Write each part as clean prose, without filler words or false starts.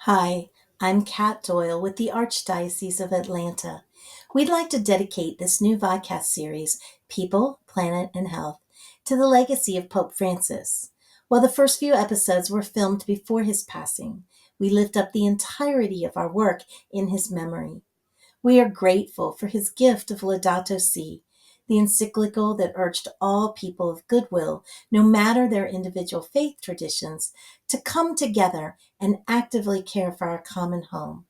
Hi, I'm Kat Doyle with the Archdiocese of Atlanta. We'd like to dedicate this new Vodcast series, People, Planet, and Health, to the legacy of Pope Francis. While the first few episodes were filmed before his passing, we lift up the entirety of our work in his memory. We are grateful for his gift of Laudato Si, the encyclical that urged all people of goodwill, no matter their individual faith traditions, to come together and actively care for our common home.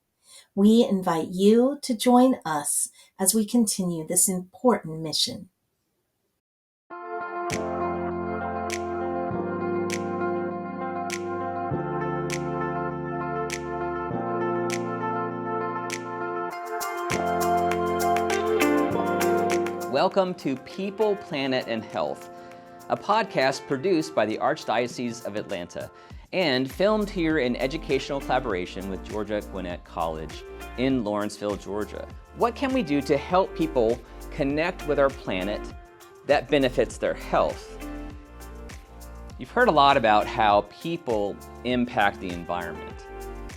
We invite you to join us as we continue this important mission. Welcome to People, Planet, and Health, a podcast produced by the Archdiocese of Atlanta and filmed here in educational collaboration with Georgia Gwinnett College in Lawrenceville, Georgia. What can we do to help people connect with our planet that benefits their health? You've heard a lot about how people impact the environment,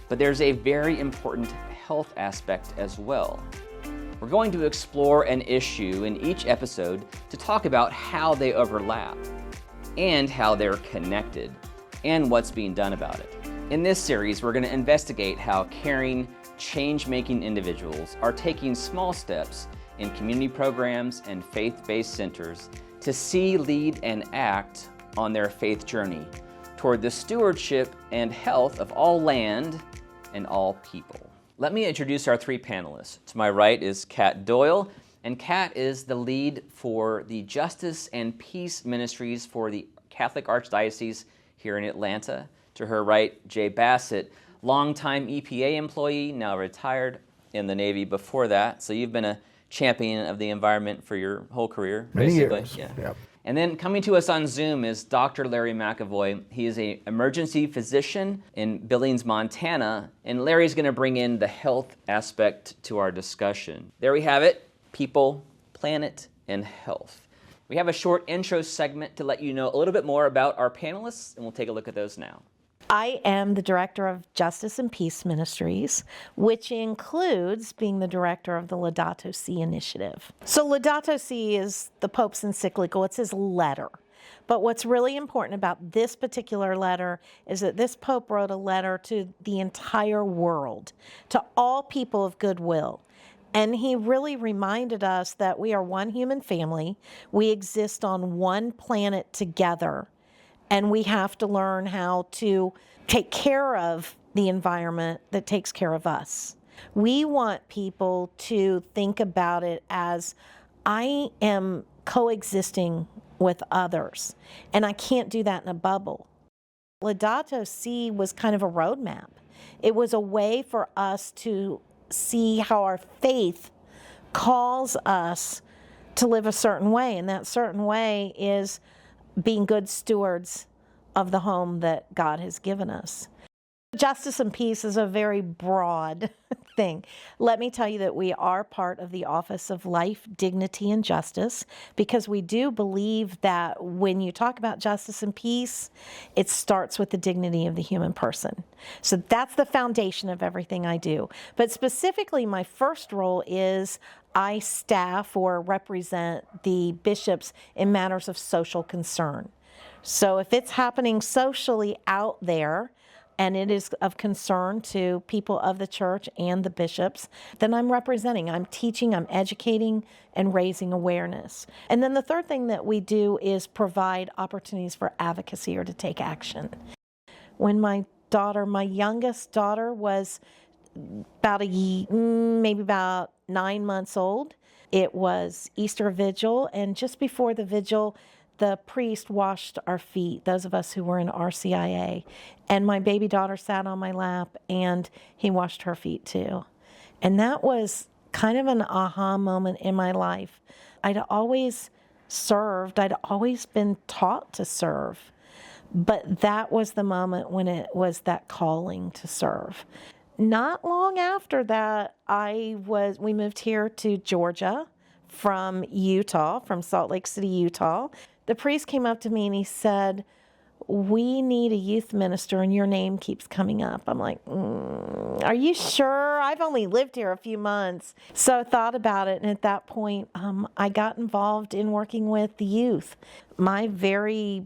but there's a very important health aspect as well. We're going to explore an issue in each episode to talk about how they overlap and how they're connected and what's being done about it. In this series, we're going to investigate how caring, change-making individuals are taking small steps in community programs and faith-based centers to see, lead, and act on their faith journey toward the stewardship and health of all land and all people. Let me introduce our three panelists. To my right is Kat Doyle, and Kat is the lead for the Justice and Peace Ministries for the Catholic Archdiocese here in Atlanta. To her right, Jay Bassett, longtime EPA employee, now retired in the Navy before that. So you've been a champion of the environment for your whole career, basically. Many years. Yeah. Yep. And then coming to us on Zoom is Dr. Larry McAvoy. He is an emergency physician in Billings, Montana, and Larry's going to bring in the health aspect to our discussion. There we have it, People, Planet, and Health. We have a short intro segment to let you know a little bit more about our panelists, and we'll take a look at those now. I am the director of Justice and Peace Ministries, which includes being the director of the Laudato Si initiative. So Laudato Si is the Pope's encyclical. It's his letter. But what's really important about this particular letter is that this Pope wrote a letter to the entire world, to all people of goodwill. And he really reminded us that we are one human family. We exist on one planet together. And we have to learn how to take care of the environment that takes care of us. We want people to think about it as I am coexisting with others, and I can't do that in a bubble. Laudato Si was kind of a roadmap. It was a way for us to see how our faith calls us to live a certain way, and that certain way is being good stewards of the home that God has given us. Justice and peace is a very broad thing. Let me tell you that we are part of the Office of Life, Dignity, and Justice because we do believe that when you talk about justice and peace, it starts with the dignity of the human person. So that's the foundation of everything I do. But specifically, my first role is I staff or represent the bishops in matters of social concern. So if it's happening socially out there, and it is of concern to people of the church and the bishops, then I'm representing, I'm teaching, I'm educating, and raising awareness. And then the third thing that we do is provide opportunities for advocacy or to take action. When my youngest daughter was maybe about 9 months old, it was Easter Vigil, and just before the vigil, the priest washed our feet, those of us who were in RCIA. And my baby daughter sat on my lap and he washed her feet too. And that was kind of an aha moment in my life. I'd always served, I'd always been taught to serve. But that was the moment when it was that calling to serve. Not long after that, we moved here to Georgia from Utah, from Salt Lake City, Utah. The priest came up to me and he said, we need a youth minister and your name keeps coming up. I'm like, are you sure? I've only lived here a few months. So I thought about it, and at that point, I got involved in working with the youth. My very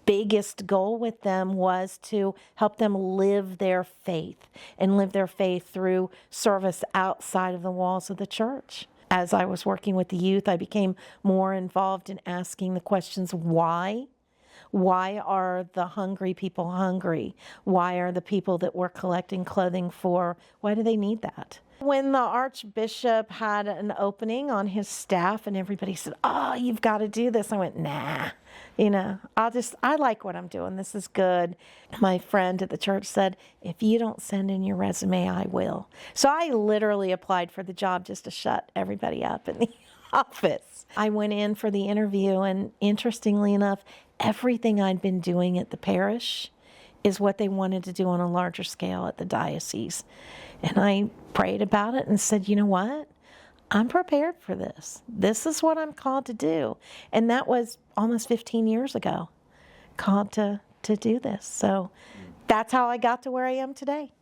biggest goal with them was to help them live their faith and live their faith through service outside of the walls of the church. As I was working with the youth, I became more involved in asking the questions, why? Why are the hungry people hungry? Why are the people that we're collecting clothing for, why do they need that? When the Archbishop had an opening on his staff and everybody said, oh, you've got to do this, I went, nah, I like what I'm doing. This is good. My friend at the church said, if you don't send in your resume, I will. So I literally applied for the job just to shut everybody up in the office. I went in for the interview, and interestingly enough, everything I'd been doing at the parish is what they wanted to do on a larger scale at the diocese. And I prayed about it and said, you know what? I'm prepared for this. This is what I'm called to do. And that was almost 15 years ago, called to do this. So that's how I got to where I am today.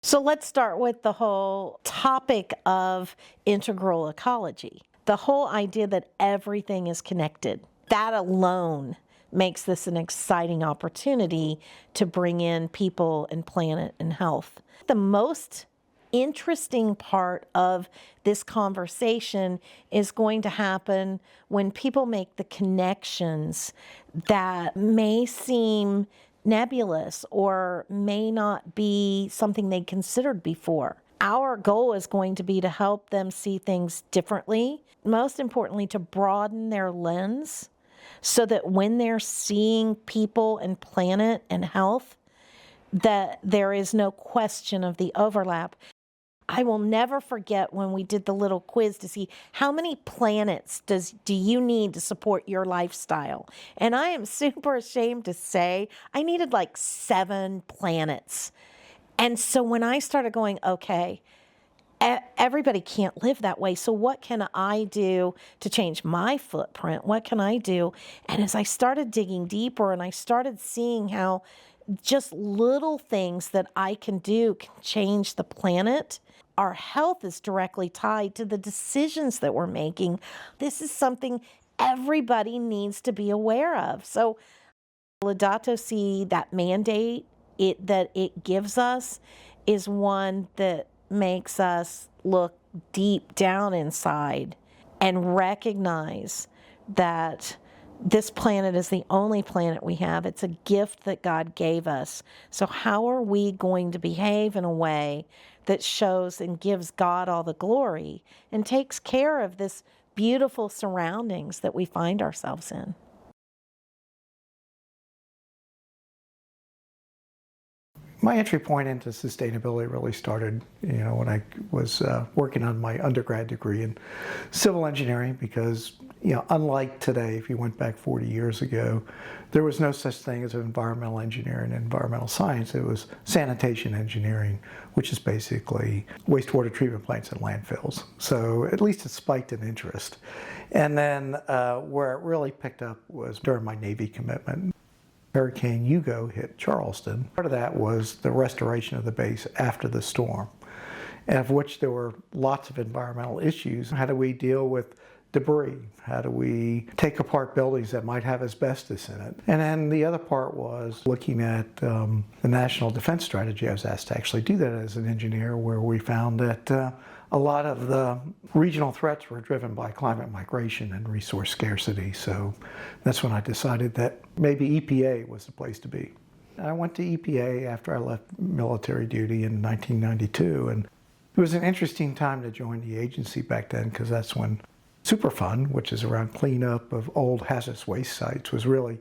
So let's start with the whole topic of integral ecology. The whole idea that everything is connected. That alone makes this an exciting opportunity to bring in people and planet and health. The most interesting part of this conversation is going to happen when people make the connections that may seem nebulous or may not be something they considered before. Our goal is going to be to help them see things differently, most importantly, to broaden their lens so that when they're seeing people and planet and health, that there is no question of the overlap. I will never forget when we did the little quiz to see how many planets do you need to support your lifestyle. And I am super ashamed to say I needed like 7 planets. And so when I started going, okay, everybody can't live that way. So what can I do to change my footprint? What can I do? And as I started digging deeper and I started seeing how just little things that I can do can change the planet, our health is directly tied to the decisions that we're making. This is something everybody needs to be aware of. So Laudato Si, that mandate that it gives us, is one that makes us look deep down inside and recognize that this planet is the only planet we have. It's a gift that God gave us. So how are we going to behave in a way that shows and gives God all the glory and takes care of this beautiful surroundings that we find ourselves in? My entry point into sustainability really started, when I was working on my undergrad degree in civil engineering, because, unlike today, if you went back 40 years ago, there was no such thing as environmental engineering and environmental science. It was sanitation engineering, which is basically wastewater treatment plants and landfills. So at least it spiked in interest. And then where it really picked up was during my Navy commitment. Hurricane Hugo hit Charleston. Part of that was the restoration of the base after the storm, and of which there were lots of environmental issues. How do we deal with debris? How do we take apart buildings that might have asbestos in it? And then the other part was looking at the National Defense Strategy. I was asked to actually do that as an engineer, where we found that a lot of the regional threats were driven by climate migration and resource scarcity. So that's when I decided that maybe EPA was the place to be. I went to EPA after I left military duty in 1992, and it was an interesting time to join the agency back then, because that's when Superfund, which is around cleanup of old hazardous waste sites, was really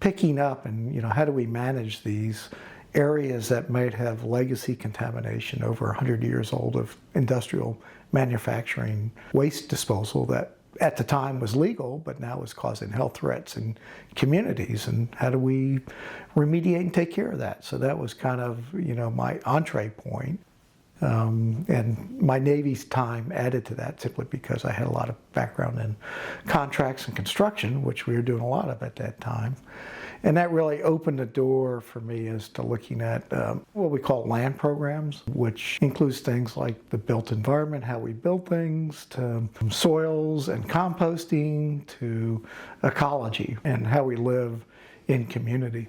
picking up. And how do we manage these areas that might have legacy contamination, over 100 years old of industrial manufacturing waste disposal that at the time was legal, but now is causing health threats in communities, and how do we remediate and take care of that? So that was kind of, my entree point. And my Navy's time added to that, simply because I had a lot of background in contracts and construction, which we were doing a lot of at that time. And that really opened the door for me as to looking at what we call land programs, which includes things like the built environment, how we build things, to soils and composting, to ecology and how we live in community.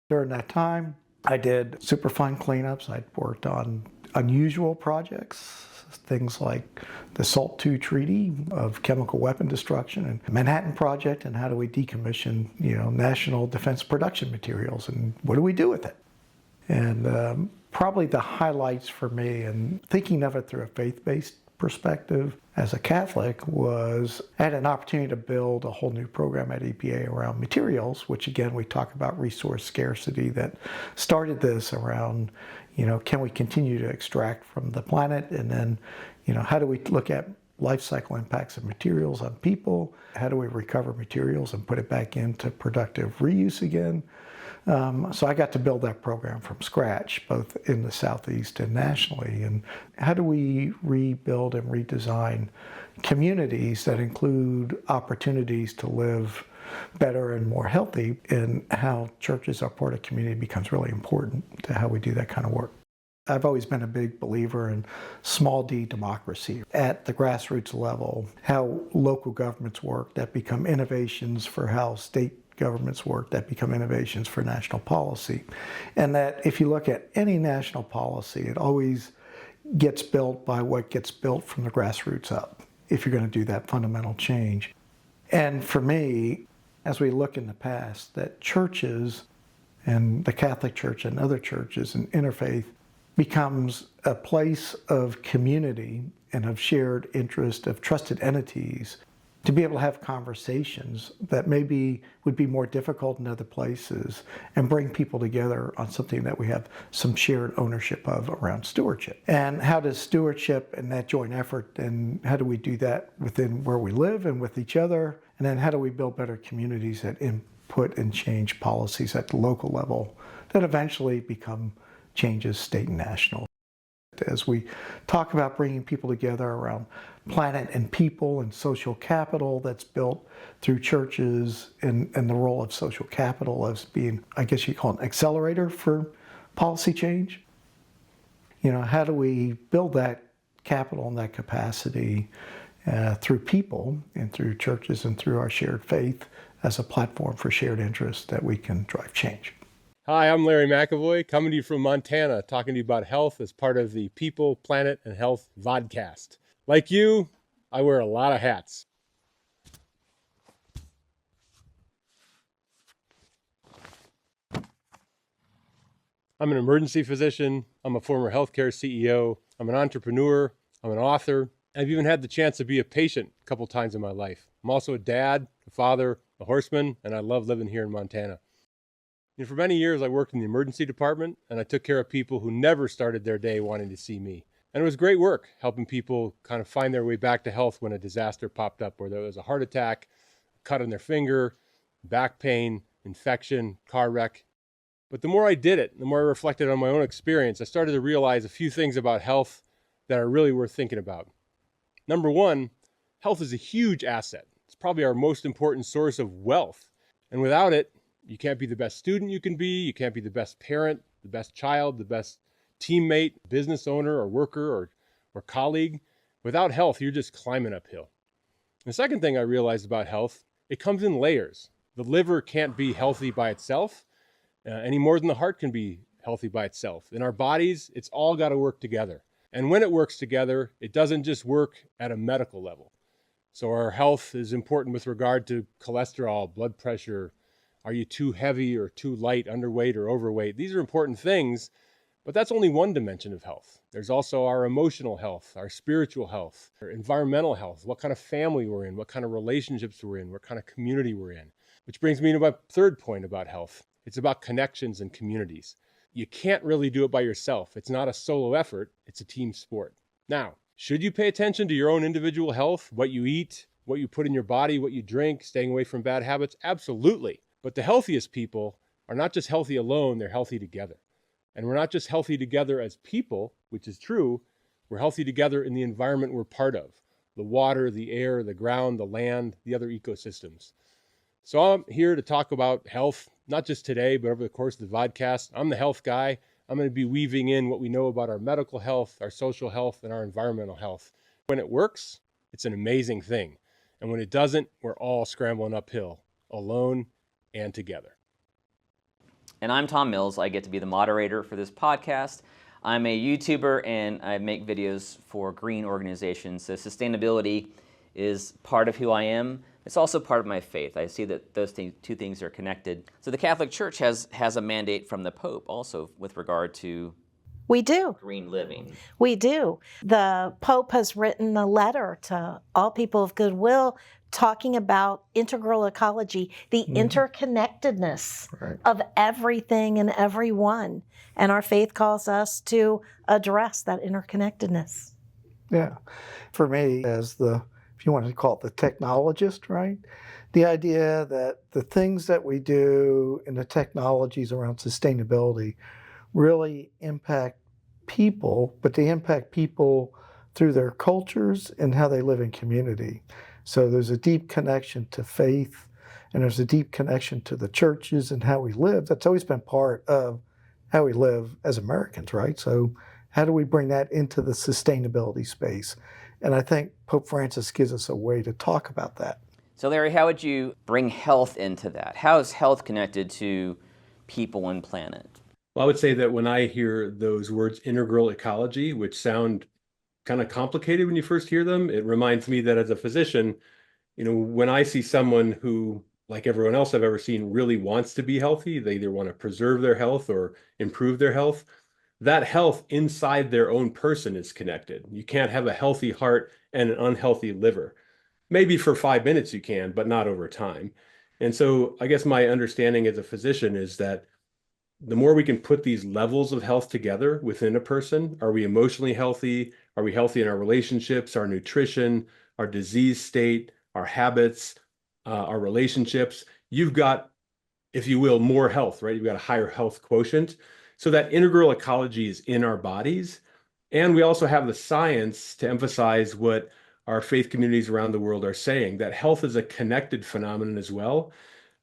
During that time, I did superfund cleanups. I'd worked on unusual projects, things like the SALT II Treaty of chemical weapon destruction and Manhattan Project, and how do we decommission, national defense production materials, and what do we do with it? And probably the highlights for me, and thinking of it through a faith-based perspective as a Catholic, was I had an opportunity to build a whole new program at EPA around materials, which again, we talk about resource scarcity, that started this around, can we continue to extract from the planet? And then, how do we look at life cycle impacts of materials on people? How do we recover materials and put it back into productive reuse again? So I got to build that program from scratch, both in the Southeast and nationally. And how do we rebuild and redesign communities that include opportunities to live better and more healthy, and how churches are part of community becomes really important to how we do that kind of work. I've always been a big believer in small d democracy at the grassroots level, how local governments work that become innovations for how state governments work that become innovations for national policy. And that if you look at any national policy, it always gets built by what gets built from the grassroots up, if you're going to do that fundamental change. And for me, as we look in the past, that churches and the Catholic Church and other churches and interfaith becomes a place of community and of shared interest, of trusted entities, to be able to have conversations that maybe would be more difficult in other places, and bring people together on something that we have some shared ownership of around stewardship. And how does stewardship and that joint effort, and how do we do that within where we live and with each other? And then how do we build better communities that input and change policies at the local level that eventually become changes state and national? As we talk about bringing people together around planet and people and social capital that's built through churches, and the role of social capital as being, I guess you call it an accelerator for policy change. How do we build that capital and that capacity through people and through churches and through our shared faith as a platform for shared interests that we can drive change? Hi, I'm Larry McAvoy, coming to you from Montana, talking to you about health as part of the People, Planet, and Health Vodcast. Like you, I wear a lot of hats. I'm an emergency physician, I'm a former healthcare CEO, I'm an entrepreneur, I'm an author, I've even had the chance to be a patient a couple times in my life. I'm also a dad, a father, a horseman, and I love living here in Montana. For many years, I worked in the emergency department, and I took care of people who never started their day wanting to see me. And it was great work, helping people kind of find their way back to health when a disaster popped up, where there was a heart attack, a cut on their finger, back pain, infection, car wreck. But the more I did it, the more I reflected on my own experience, I started to realize a few things about health that are really worth thinking about. Number one, health is a huge asset. It's probably our most important source of wealth. And without it, you can't be the best student you can be. You can't be the best parent, the best child, the best teammate, business owner or worker or colleague. Without health, you're just climbing uphill. The second thing I realized about health, it comes in layers. The liver can't be healthy by itself any more than the heart can be healthy by itself. In our bodies, it's all got to work together. And when it works together, it doesn't just work at a medical level. So our health is important with regard to cholesterol, blood pressure. Are you too heavy or too light, underweight or overweight? These are important things, but that's only one dimension of health. There's also our emotional health, our spiritual health, our environmental health, what kind of family we're in, what kind of relationships we're in, what kind of community we're in. Which brings me to my third point about health. It's about connections and communities. You can't really do it by yourself. It's not a solo effort, it's a team sport. Now, should you pay attention to your own individual health, what you eat, what you put in your body, what you drink, staying away from bad habits? Absolutely. But the healthiest people are not just healthy alone, they're healthy together. And we're not just healthy together as people, which is true, we're healthy together in the environment we're part of. The water, the air, the ground, the land, the other ecosystems. So I'm here to talk about health not just today, but over the course of the Vodcast. I'm the health guy. I'm going to be weaving in what we know about our medical health, our social health, and our environmental health. When it works, it's an amazing thing. And when it doesn't, we're all scrambling uphill, alone and together. And I'm Tom Mills. I get to be the moderator for this podcast. I'm a YouTuber and I make videos for green organizations. So sustainability is part of who I am. It's also part of my faith. I see that those two things are connected. So the Catholic Church has a mandate from the Pope also with regard to We do. green living. We do. The Pope has written a letter to all people of goodwill talking about integral ecology, the interconnectedness of everything and everyone. And our faith calls us to address that interconnectedness. Yeah. For me, as if you want to call it the technologist, right? The idea that the things that we do and the technologies around sustainability really impact people, but they impact people through their cultures and how they live in community. So there's a deep connection to faith, and there's a deep connection to the churches and how we live. That's always been part of how we live as Americans, right? So how do we bring that into the sustainability space? And I think Pope Francis gives us a way to talk about that. So Larry, how would you bring health into that? How is health connected to people and planet? Well, I would say that when I hear those words integral ecology, which sound kind of complicated when you first hear them, it reminds me that as a physician, when I see someone who, like everyone else I've ever seen, really wants to be healthy, they either want to preserve their health or improve their health, that health inside their own person is connected. You can't have a healthy heart and an unhealthy liver. Maybe for 5 minutes you can, but not over time. And so I guess my understanding as a physician is that the more we can put these levels of health together within a person, are we emotionally healthy? Are we healthy in our relationships, our nutrition, our disease state, our habits, our relationships? You've got, if you will, more health, right? You've got a higher health quotient. So that integral ecology is in our bodies. And we also have the science to emphasize what our faith communities around the world are saying, that health is a connected phenomenon as well.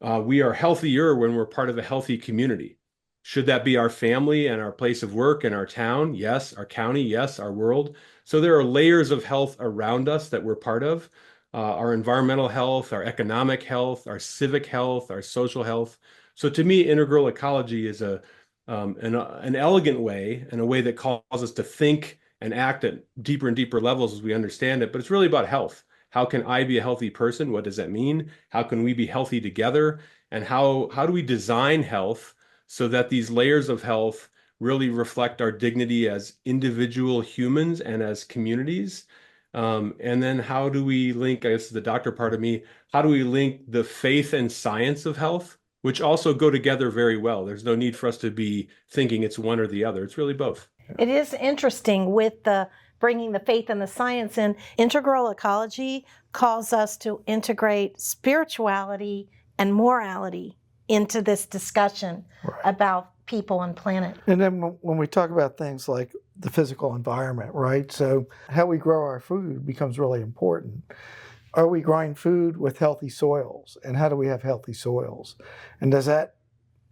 We are healthier when we're part of a healthy community. Should that be our family and our place of work and our town? Yes. Our county? Yes. Our world. So there are layers of health around us that we're part of. Our environmental health, our economic health, our civic health, our social health. So to me, integral ecology is an elegant way and a way that calls us to think and act at deeper and deeper levels as we understand it. But it's really about health. How can I be a healthy person? What does that mean? How can we be healthy together? And how do we design health so that these layers of health really reflect our dignity as individual humans and as communities? And then how do we link, I guess the doctor part of me, how do we link the faith and science of health, which also go together very well? There's no need for us to be thinking it's one or the other. It's really both. It is interesting with the bringing the faith and the science in. Integral ecology calls us to integrate spirituality and morality into this discussion about people and planet. And then when we talk about things like the physical environment, right? So how we grow our food becomes really important. Are we growing food with healthy soils? And how do we have healthy soils? And how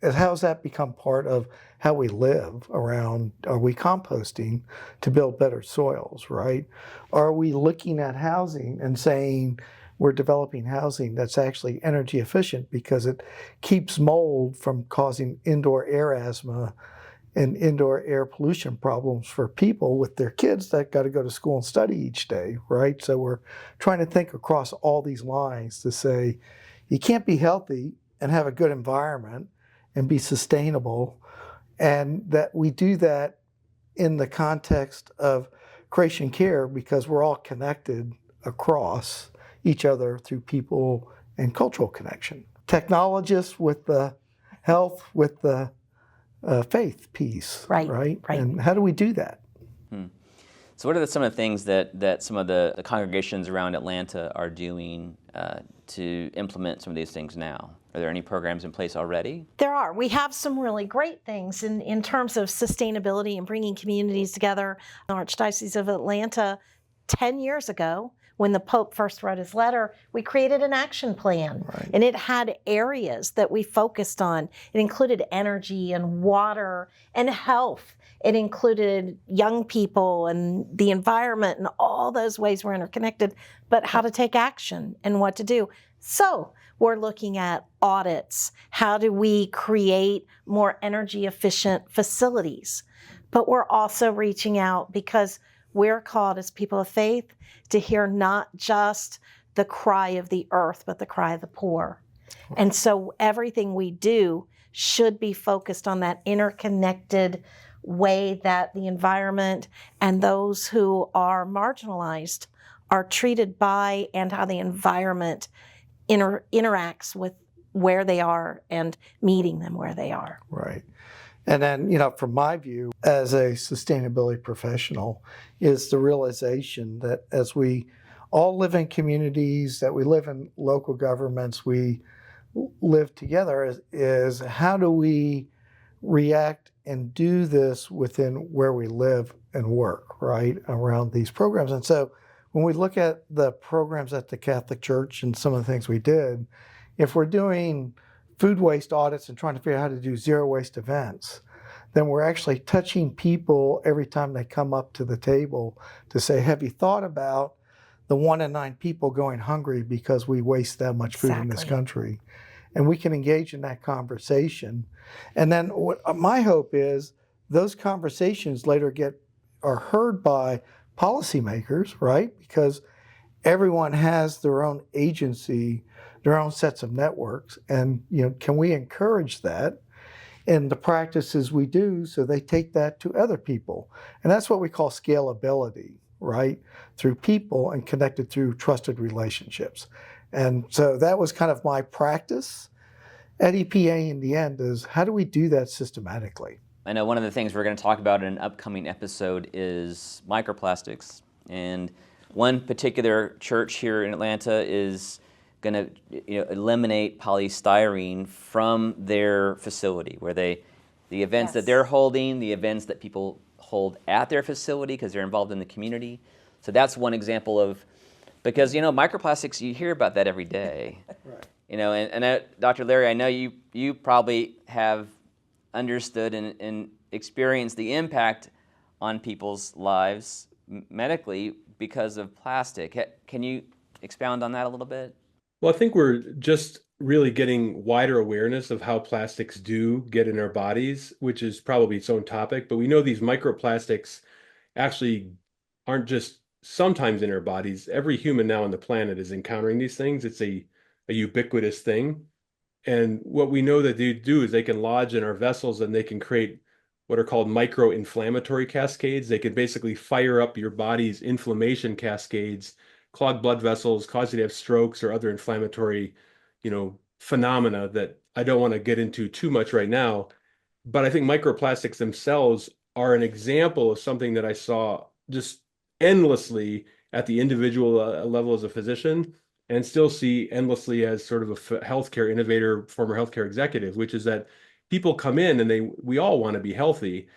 has that become part of how we live around? Are we composting to build better soils, right? Are we looking at housing and saying we're developing housing that's actually energy efficient because it keeps mold from causing indoor air asthma and indoor air pollution problems for people with their kids that got to go to school and study each day, right? So we're trying to think across all these lines to say, you can't be healthy and have a good environment and be sustainable, and that we do that in the context of creation care because we're all connected across each other through people and cultural connection. Technologists with the health, with the faith piece, right? And how do we do that? So what are some of the things that some of the congregations around Atlanta are doing to implement some of these things now? Are there any programs in place already? There are. We have some really great things in terms of sustainability and bringing communities together. The Archdiocese of Atlanta, 10 years ago, when the Pope first wrote his letter, we created an action plan. And it had areas that we focused on. It included energy and water and health. It included young people and the environment and all those ways we're interconnected, but how to take action and what to do. So we're looking at audits. How do we create more energy efficient facilities? But we're also reaching out because we're called as people of faith to hear not just the cry of the earth, but the cry of the poor. And so everything we do should be focused on that interconnected way that the environment and those who are marginalized are treated by, and how the environment interacts with where they are and meeting them where they are. Right. And then, from my view as a sustainability professional, is the realization that as we all live in communities, that we live in local governments, we live together, is how do we react and do this within where we live and work, right, around these programs. And so when we look at the programs at the Catholic Church and some of the things we did, if we're doing food waste audits and trying to figure out how to do zero waste events, then we're actually touching people every time they come up to the table to say, have you thought about the 1 in 9 people going hungry because we waste that much food in this country? And we can engage in that conversation. And then what my hope is those conversations later are heard by policymakers, right? Because everyone has their own agency, their own sets of networks. And, can we encourage that in the practices we do so they take that to other people? And that's what we call scalability, right? Through people and connected through trusted relationships. And so that was kind of my practice at EPA in the end, is how do we do that systematically? I know one of the things we're going to talk about in an upcoming episode is microplastics. And one particular church here in Atlanta is going to eliminate polystyrene from their facility, where the events that they're holding, the events that people hold at their facility because they're involved in the community. So that's one example of, because microplastics, you hear about that every day. Right. And Dr. Larry, I know you probably have understood and experienced the impact on people's lives medically because of plastic. Can you expound on that a little bit? Well, I think we're just really getting wider awareness of how plastics do get in our bodies, which is probably its own topic. But we know these microplastics actually aren't just sometimes in our bodies. Every human now on the planet is encountering these things. It's a ubiquitous thing. And what we know that they do is they can lodge in our vessels and they can create what are called micro-inflammatory cascades. They can basically fire up your body's inflammation cascades, clog blood vessels, cause you to have strokes or other inflammatory, phenomena that I don't want to get into too much right now. But I think microplastics themselves are an example of something that I saw just endlessly at the individual level as a physician, and still see endlessly as sort of a healthcare innovator, former healthcare executive, which is that people come in and we all want to be healthy.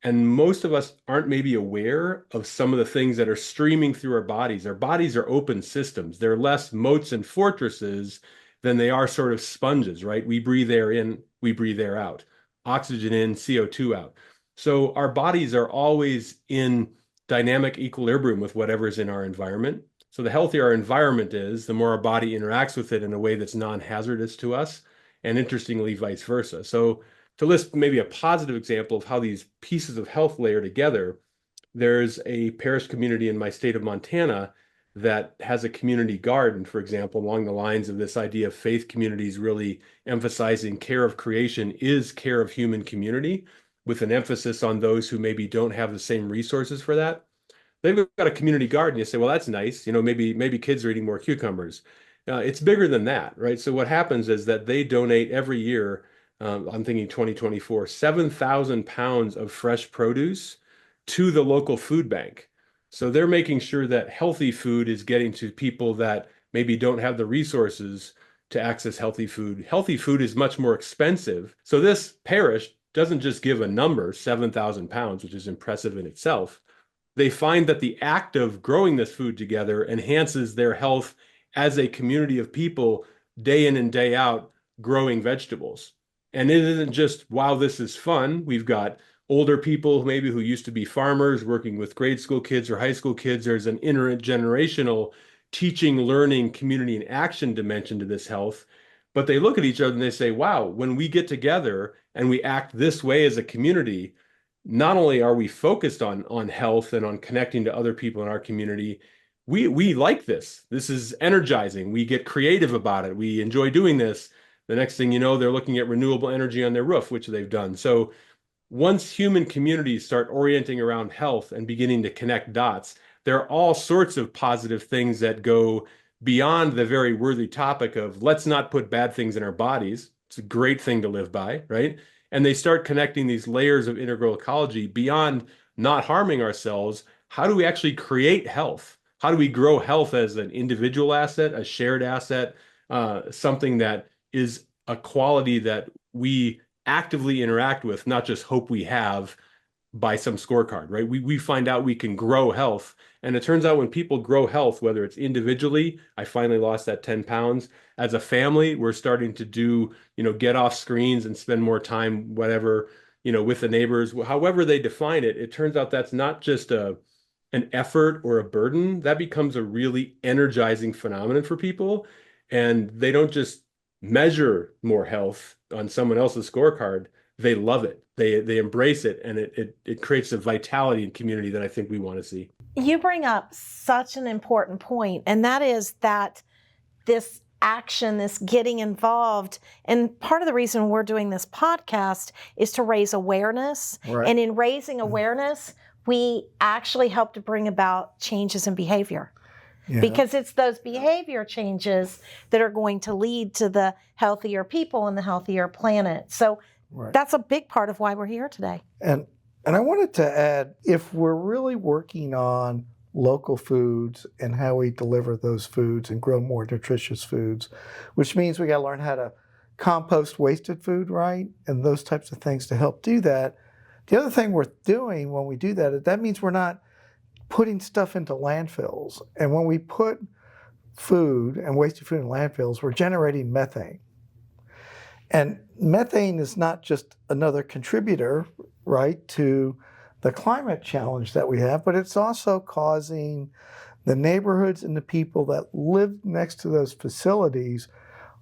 And most of us aren't maybe aware of some of the things that are streaming through our bodies. Our bodies are open systems. They're less moats and fortresses than they are sort of sponges, right? We breathe air in, we breathe air out. Oxygen in, CO2 out. So our bodies are always in dynamic equilibrium with whatever's in our environment. So the healthier our environment is, the more our body interacts with it in a way that's non-hazardous to us, and interestingly, vice versa. So to list maybe a positive example of how these pieces of health layer together, there's a parish community in my state of Montana that has a community garden, for example, along the lines of this idea of faith communities really emphasizing care of creation is care of human community, with an emphasis on those who maybe don't have the same resources for that. They've got a community garden. You say, well, that's nice. Maybe kids are eating more cucumbers. It's bigger than that, right? So what happens is that they donate every year, I'm thinking 2024, 7,000 pounds of fresh produce to the local food bank. So they're making sure that healthy food is getting to people that maybe don't have the resources to access healthy food. Healthy food is much more expensive. So this parish doesn't just give a number, 7,000 pounds, which is impressive in itself. they find that the act of growing this food together enhances their health as a community of people day in and day out growing vegetables. And it isn't just, wow, this is fun. We've got older people maybe who used to be farmers working with grade school kids or high school kids. There's an intergenerational teaching, learning, community, and action dimension to this health. But they look at each other and they say, wow, when we get together and we act this way as a community, not only are we focused on health and on connecting to other people in our community, we like this. This is energizing. We get creative about it. We enjoy doing this. The next thing you know, they're looking at renewable energy on their roof, which they've done. So once human communities start orienting around health and beginning to connect dots, there are all sorts of positive things that go beyond the very worthy topic of let's not put bad things in our bodies. It's a great thing to live by, right? And they start connecting these layers of integral ecology beyond not harming ourselves. How do we actually create health? How do we grow health as an individual asset, a shared asset, something that is a quality that we actively interact with, not just hope we have by some scorecard, right? We find out we can grow health. And it turns out when people grow health, whether it's individually, I finally lost that 10 pounds. As a family, we're starting to do, get off screens and spend more time, whatever, with the neighbors, however they define it. It turns out that's not just an effort or a burden. That becomes a really energizing phenomenon for people. And they don't just measure more health on someone else's scorecard. They love it. They embrace it, and it creates a vitality in community that I think we want to see. You bring up such an important point, and that is that this action, this getting involved, and part of the reason we're doing this podcast is to raise awareness. Right. And in raising awareness, we actually help to bring about changes in behavior. Yeah. Because it's those behavior changes that are going to lead to the healthier people and the healthier planet. So that's a big part of why we're here today. And I wanted to add, if we're really working on local foods and how we deliver those foods and grow more nutritious foods, which means we got to learn how to compost wasted food, right? And those types of things to help do that. The other thing we're doing when we do that means we're not putting stuff into landfills. And when we put food and wasted food in landfills, we're generating methane. And methane is not just another contributor, right, to the climate challenge that we have, but it's also causing the neighborhoods and the people that live next to those facilities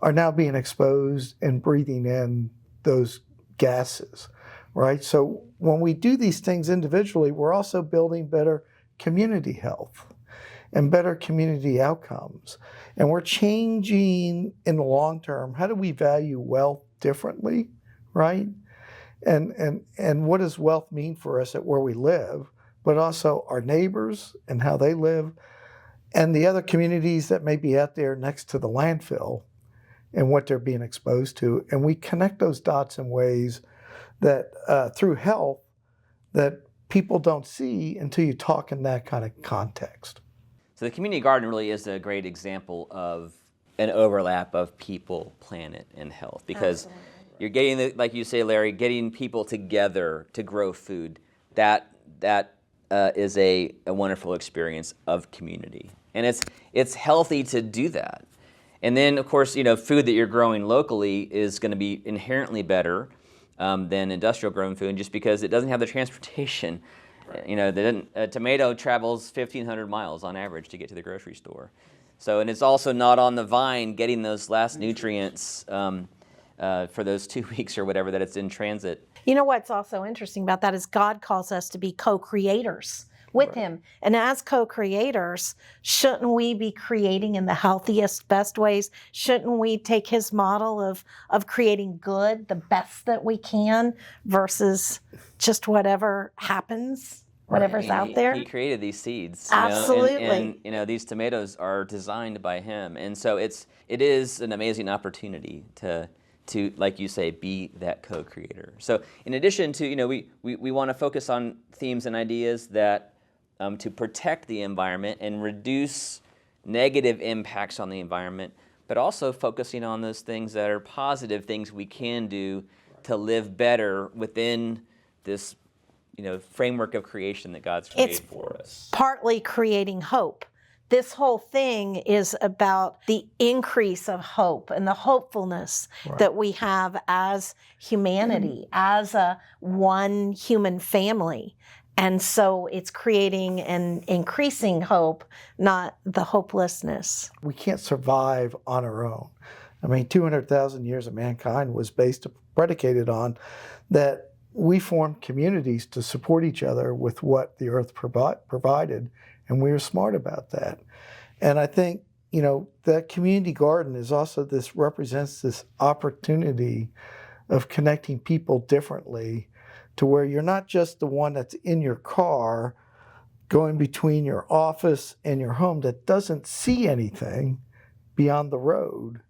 are now being exposed and breathing in those gases, right? So when we do these things individually, we're also building better community health and better community outcomes. And we're changing in the long term, how do we value wealth differently, right? And what does wealth mean for us at where we live, but also our neighbors and how they live, and the other communities that may be out there next to the landfill and what they're being exposed to. And we connect those dots in ways that through health that people don't see until you talk in that kind of context. So the community garden really is a great example of an overlap of people, planet, and health, because you're getting, like you say, Larry, getting people together to grow food. That is a wonderful experience of community, and it's healthy to do that. And then, of course, food that you're growing locally is going to be inherently better than industrial grown food, just because it doesn't have the transportation. Right. A tomato travels 1,500 miles on average to get to the grocery store. So, and it's also not on the vine getting those last nutrients for those 2 weeks or whatever that it's in transit. You know what's also interesting about that is God calls us to be co-creators with Him. And as co-creators, shouldn't we be creating in the healthiest, best ways? Shouldn't we take His model of creating good, the best that we can, versus just whatever happens, whatever's out there? He created these seeds. Absolutely. And these tomatoes are designed by Him. And so it is an amazing opportunity to, like you say, be that co-creator. So in addition to, we want to focus on themes and ideas that to protect the environment and reduce negative impacts on the environment, but also focusing on those things that are positive things we can do to live better within this framework of creation that God's It's created for us. partly creating hope. This whole thing is about the increase of hope and the hopefulness that we have as humanity, as a one human family. And so it's creating and increasing hope, not the hopelessness. We can't survive on our own. I mean, 200,000 years of mankind was predicated on that we formed communities to support each other with what the earth provided, and we were smart about that. And I think, that community garden is also represents this opportunity of connecting people differently, to where you're not just the one that's in your car going between your office and your home that doesn't see anything beyond the road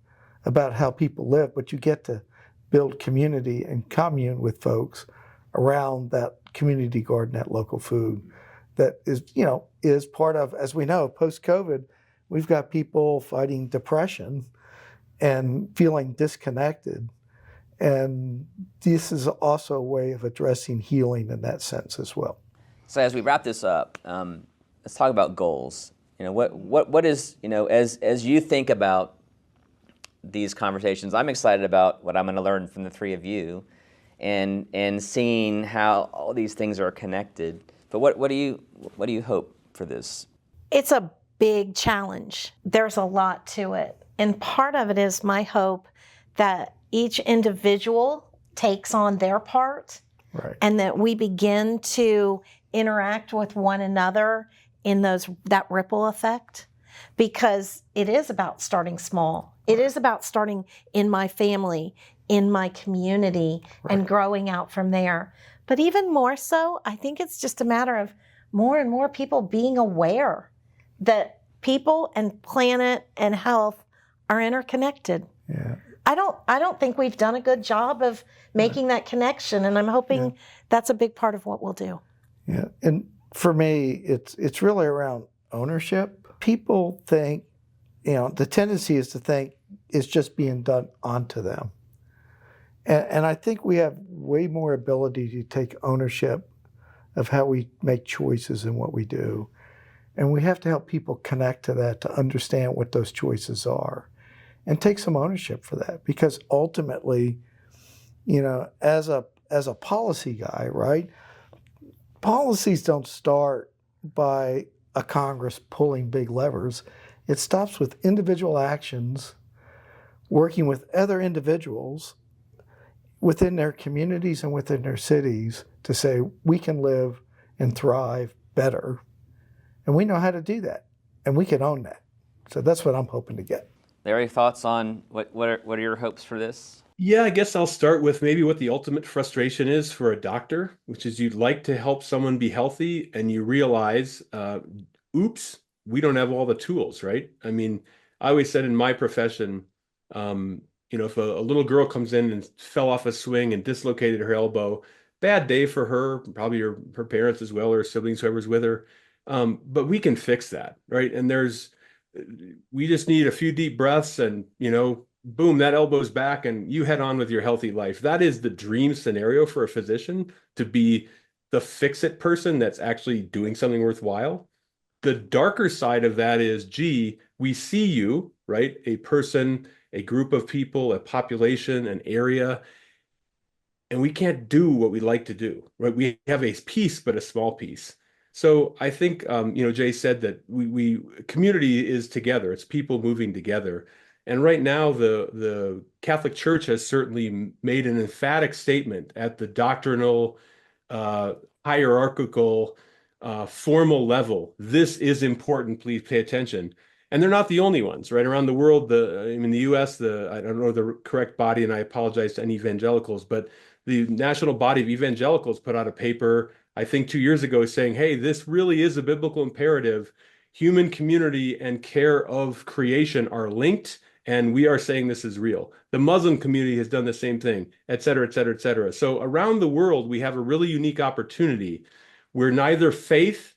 about how people live, but you get to build community and commune with folks around that community garden, that local food that is part of, as we know, post-COVID, we've got people fighting depression and feeling disconnected. And this is also a way of addressing healing in that sense as well. So as we wrap this up, let's talk about goals. What is, as you think about these conversations, I'm excited about what I'm going to learn from the three of you, and seeing how all these things are connected. But what do you hope for this? It's a big challenge. There's a lot to it. And part of it is my hope that each individual takes on their part, right, and that we begin to interact with one another in that ripple effect, because it is about starting small. It is about starting in my family, in my community, and growing out from there. But even more so, I think it's just a matter of more and more people being aware that people and planet and health are interconnected. Yeah. I don't think we've done a good job of making that connection, and I'm hoping that's a big part of what we'll do. Yeah, and for me, it's really around ownership. People think, the tendency is to think it's just being done onto them. And I think we have way more ability to take ownership of how we make choices and what we do. And we have to help people connect to that, to understand what those choices are, and take some ownership for that. Because ultimately, as a policy guy, right, policies don't start by a Congress pulling big levers. It stops with individual actions, working with other individuals within their communities and within their cities to say, we can live and thrive better. And we know how to do that, and we can own that. So that's what I'm hoping to get. Larry, thoughts on what are your hopes for this? Yeah, I guess I'll start with maybe what the ultimate frustration is for a doctor, which is you'd like to help someone be healthy, and you realize, oops, we don't have all the tools, right? I mean, I always said in my profession, if a little girl comes in and fell off a swing and dislocated her elbow, bad day for her, probably her parents as well, or siblings, whoever's with her. But we can fix that, right? And we just need a few deep breaths and, boom, that elbow's back and you head on with your healthy life. That is the dream scenario for a physician, to be the fix-it person that's actually doing something worthwhile. The darker side of that is, we see you, right? A person, a group of people, a population, an area, and we can't do what we like to do, right? We have a piece, but a small piece. So I think, Jay said that we community is together. It's people moving together. And right now, the Catholic Church has certainly made an emphatic statement at the doctrinal, hierarchical, formal level. This is important. Please pay attention. And they're not the only ones, right? Around the world, in the U.S., I don't know the correct body, and I apologize to any evangelicals, but the National Body of Evangelicals put out a paper, I think 2 years ago, saying, hey, this really is a biblical imperative. Human community and care of creation are linked, and we are saying this is real. The Muslim community has done the same thing, et cetera, et cetera, et cetera. So around the world, we have a really unique opportunity where neither faith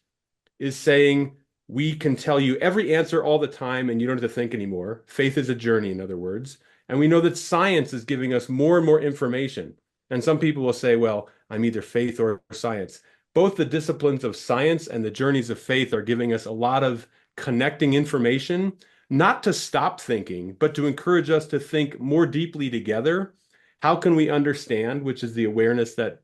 is saying, we can tell you every answer all the time and you don't have to think anymore. Faith is a journey, in other words. And we know that science is giving us more and more information. And some people will say, well, I'm either faith or science. both the disciplines of science and the journeys of faith are giving us a lot of connecting information, not to stop thinking, but to encourage us to think more deeply together. How can we understand, which is the awareness that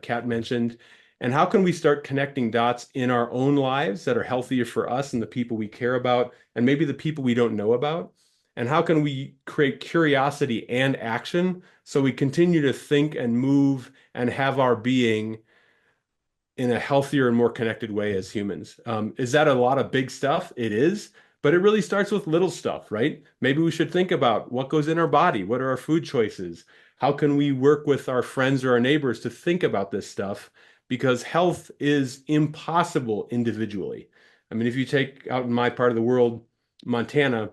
Kat mentioned, and how can we start connecting dots in our own lives that are healthier for us and the people we care about, and maybe the people we don't know about? And how can we create curiosity and action so we continue to think and move and have our being in a healthier and more connected way as humans? Is that a lot of big stuff? It is, but it really starts with little stuff, right? Maybe we should think about what goes in our body. What are our food choices? How can we work with our friends or our neighbors to think about this stuff? Because health is impossible individually. I mean, if you take out in my part of the world, Montana,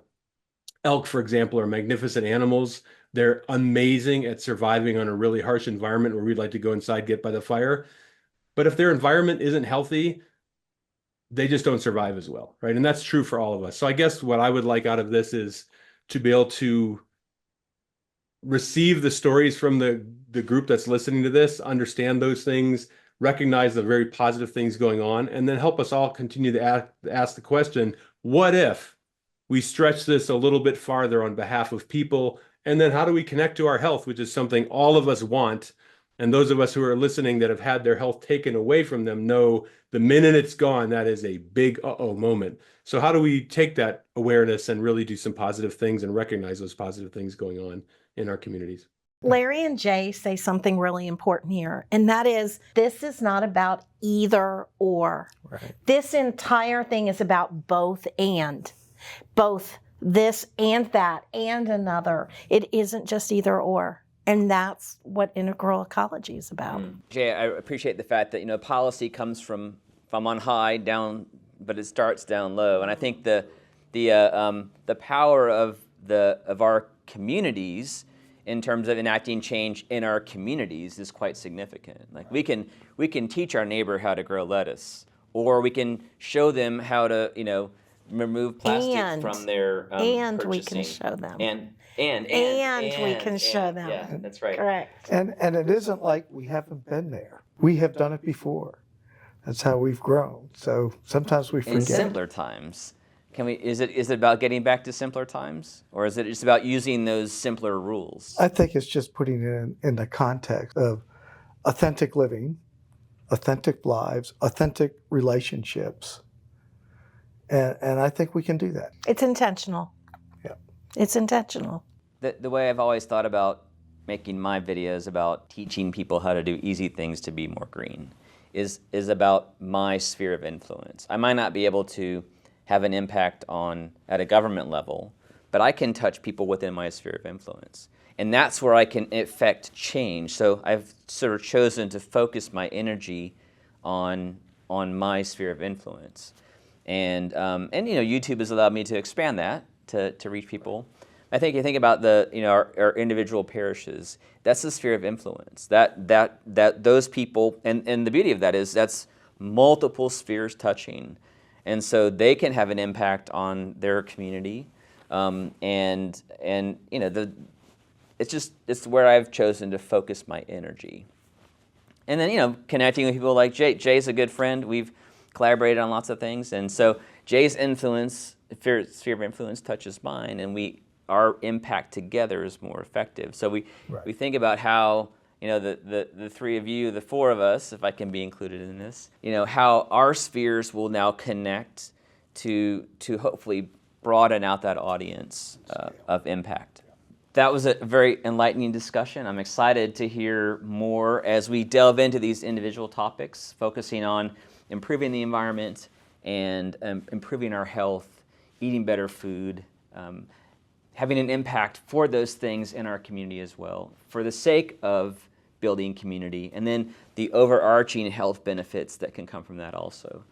elk, for example, are magnificent animals. They're amazing at surviving on a really harsh environment where we'd like to go inside, get by the fire. But if their environment isn't healthy, they just don't survive as well, right? And that's true for all of us. So I guess what I would like out of this is to be able to receive the stories from the group that's listening to this, understand those things, recognize the very positive things going on, and then help us all continue to ask the question, what if we stretch this a little bit farther on behalf of people? And then how do we connect to our health, which is something all of us want? And those of us who are listening that have had their health taken away from them know the minute it's gone, that is a big uh-oh moment. So how do we take that awareness and really do some positive things and recognize those positive things going on in our communities? Larry and Jay say something really important here, and that is, this is not about either or. Right. This entire thing is about both and. Both this and that and another. It isn't just either or. And that's what integral ecology is about. Jay, I appreciate the fact that policy comes from on high down, but it starts down low. And I think the power of our communities in terms of enacting change in our communities is quite significant. Like we can teach our neighbor how to grow lettuce, or we can show them how to remove plastic from their and purchasing. we can show them. And we can show them. Yeah, that's right. Correct. And it isn't like we haven't been there. We have done it before. That's how we've grown. So sometimes we forget. In simpler times. Is it about getting back to simpler times? Or is it just about using those simpler rules? I think it's just putting it in the context of authentic living, authentic lives, authentic relationships. And I think we can do that. It's intentional. Yeah. It's intentional. The way I've always thought about making my videos about teaching people how to do easy things to be more green is about my sphere of influence. I might not be able to have an impact at a government level, but I can touch people within my sphere of influence. And that's where I can effect change. So I've sort of chosen to focus my energy on my sphere of influence. And YouTube has allowed me to expand that to reach people. I think you think about our individual parishes. That's the sphere of influence. That those people, and the beauty of that is that's multiple spheres touching, and so they can have an impact on their community, it's where I've chosen to focus my energy. And then connecting with people like Jay. Jay's a good friend. We've collaborated on lots of things, and so Jay's sphere of influence touches mine, and our impact together is more effective. So we think about how the three of you, the four of us, if I can be included in this, how our spheres will now connect to hopefully broaden out that audience of impact. That was a very enlightening discussion. I'm excited to hear more as we delve into these individual topics, focusing on improving the environment and improving our health, eating better food, having an impact for those things in our community as well, for the sake of building community, and then the overarching health benefits that can come from that also.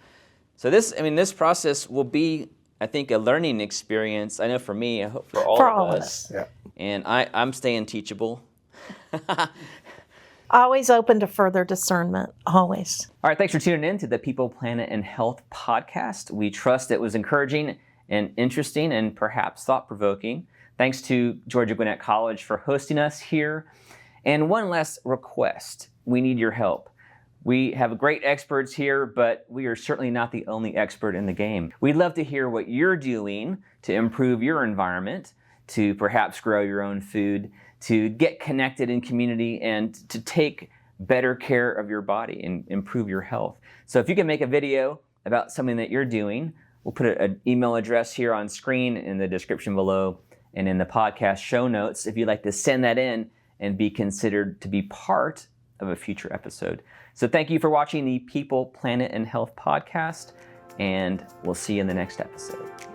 So this process will be, I think, a learning experience. I know for me, I hope for all of us. Yeah. And I'm staying teachable. Always open to further discernment, always. All right, thanks for tuning in to the People, Planet, and Health podcast. We trust it was encouraging and interesting and perhaps thought-provoking. Thanks to Georgia Gwinnett College for hosting us here. And one last request. We need your help. We have great experts here, but we are certainly not the only expert in the game. We'd love to hear what you're doing to improve your environment, to perhaps grow your own food, to get connected in community, and to take better care of your body and improve your health. So if you can make a video about something that you're doing, we'll put an email address here on screen in the description below and in the podcast show notes if you'd like to send that in and be considered to be part of a future episode. So thank you for watching the People, Planet, and Health podcast, and we'll see you in the next episode.